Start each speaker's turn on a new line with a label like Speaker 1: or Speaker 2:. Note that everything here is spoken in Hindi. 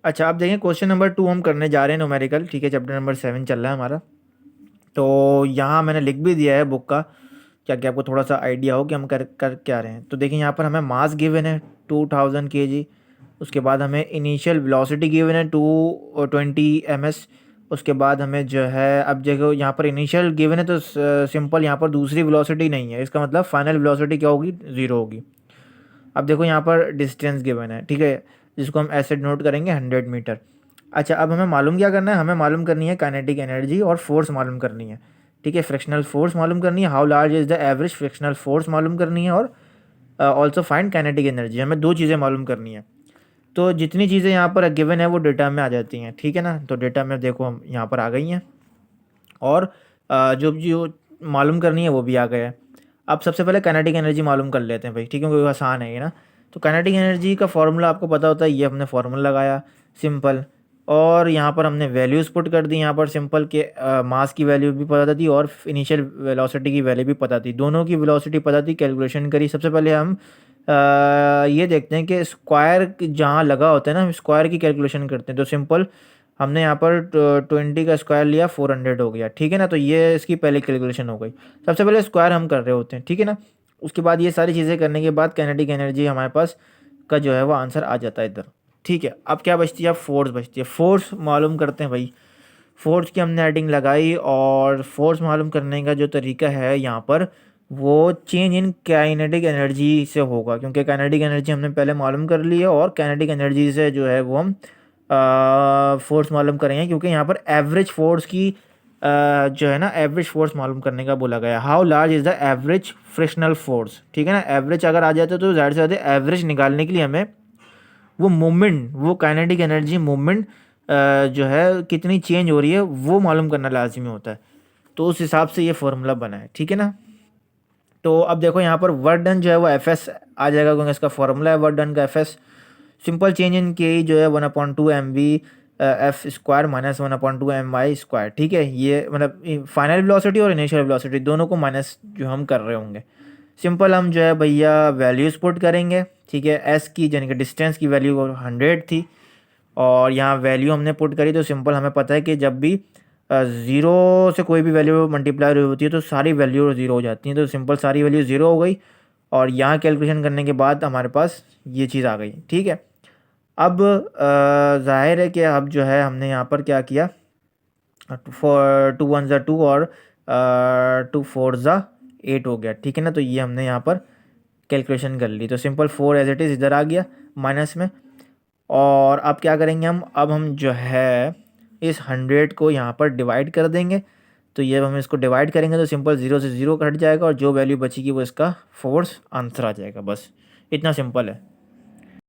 Speaker 1: अच्छा, अब देखें क्वेश्चन नंबर 2 हम करने जा रहे हैं न्यूमेरिकल, ठीक है, चैप्टर नंबर 7 चल रहा है हमारा। तो यहाँ मैंने लिख भी दिया है बुक का, क्या कि आपको थोड़ा सा आइडिया हो कि हम कर कर क्या रहे हैं। तो देखिए यहाँ पर हमें मास गिवन है 2000 kg, उसके बाद हमें इनिशियल वेलोसिटी गिवन है 220 ms, उसके बाद हमें जो है, अब देखो यहाँ पर इनिशियल गिवन है तो सिंपल यहाँ पर दूसरी वेलोसिटी नहीं है, इसका मतलब फाइनल वेलोसिटी क्या होगी, ज़ीरो होगी। अब देखो यहाँ पर डिस्टेंस गिवन है, ठीक है, जिसको हम ऐसे नोट करेंगे 100 मीटर। अच्छा, अब हमें मालूम क्या करना है, हमें मालूम करनी है काइनेटिक एनर्जी और फोर्स मालूम करनी है, ठीक है, फ्रिक्शनल फोर्स मालूम करनी है, how large is the average frictional force मालूम करनी है, और ऑल्सो फाइंड काइनेटिक एनर्जी, हमें दो चीज़ें मालूम करनी है। तो जितनी चीज़ें यहाँ पर गिवन है वो डेटा में आ जाती हैं, ठीक है ना। तो डेटा में देखो हम यहाँ पर आ गई हैं, और जो जो मालूम करनी है वो भी आ गया है। अब सबसे पहले काइनेटिक एनर्जी मालूम कर लेते हैं भाई, ठीक है, क्योंकि आसान है ये ना। तो काइनेटिक एनर्जी का फॉर्मूला आपको पता होता है, ये हमने फार्मूला लगाया सिंपल, और यहाँ पर हमने वैल्यूज़ पुट कर दी यहाँ पर सिंपल के, मास की वैल्यू भी पता थी और इनिशियल वेलोसिटी की वैल्यू भी पता थी, दोनों की वेलोसिटी पता थी, कैलकुलेशन करी। सबसे पहले हम ये देखते हैं कि स्क्वायर जहाँ लगा होता है ना, हम स्क्वायर की कैलकुलेशन करते हैं। तो सिंपल हमने यहाँ पर 20 का स्क्वायर लिया, 400 हो गया, ठीक है ना। तो ये इसकी पहले कैलकुलेशन हो गई। सबसे पहले स्क्वायर हम कर रहे होते हैं, ठीक है ना। उसके बाद ये सारी चीज़ें करने के बाद काइनेटिक एनर्जी हमारे पास का जो है वो आंसर आ जाता है इधर, ठीक है। अब क्या बचती है, अब फोर्स बचती है, फोर्स मालूम करते हैं भाई। फोर्स की हमने हेडिंग लगाई, और फोर्स मालूम करने का जो तरीका है यहाँ पर, वो चेंज इन काइनेटिक एनर्जी से होगा, क्योंकि काइनेटिक एनर्जी हमने पहले मालूम कर ली है, और काइनेटिक एनर्जी से जो है वो हम फोर्स मालूम करेंगे, क्योंकि यहाँ पर एवरेज फोर्स की जो है ना, एवरेज फोर्स मालूम करने का बोला गया। How large is the average frictional force, ठीक है ना। एवरेज अगर आ जाता है तो ज़्यादा से ज़्यादा एवरेज निकालने के लिए हमें वो मूवमेंट, वो काइनेटिक एनर्जी मूवमेंट जो है कितनी चेंज हो रही है वो मालूम करना लाजमी होता है। तो उस हिसाब से ये फार्मूला बना है, ठीक है ना। तो अब देखो यहाँ पर वर्क डन जो है वो एफ एस आ जाएगा, क्योंकि इसका फॉर्मूला है वर्क डन का F S. Simple change in के जो है 1/2 mv F square minus 1/2 my square, ठीक है। ये मतलब फाइनल वेलोसिटी और इनिशियल वेलोसिटी दोनों को माइनस जो हम कर रहे होंगे। सिंपल हम जो है भैया वैल्यूज़ पुट करेंगे, ठीक है। एस की यानी कि डिस्टेंस की वैल्यू 100 थी, और यहाँ वैल्यू हमने पुट करी। तो सिंपल हमें पता है कि जब भी ज़ीरो से कोई भी वैल्यू मल्टीप्लाई होती है तो सारी वैल्यू ज़ीरो हो जाती हैं। तो सिंपल सारी वैल्यू ज़ीरो हो गई, और यहाँ कैलकुलेशन करने के बाद हमारे पास ये चीज़ आ गई, ठीक है। अब ज़ाहिर है कि अब जो है हमने यहाँ पर क्या किया, फॉर 2 1 2 और 2 4 8 हो गया, ठीक है ना। तो ये हमने यहाँ पर कैलकुलेशन कर ली। तो सिंपल 4 एज इट इज़ इधर आ गया माइनस में। और अब क्या करेंगे हम, अब हम जो है इस 100 को यहाँ पर डिवाइड कर देंगे। तो ये हम इसको डिवाइड करेंगे तो सिंपल 0 से 0 कट जाएगा, और जो वैल्यू बचेगी वो इसका फोर्स आंसर आ जाएगा, बस इतना सिंपल है।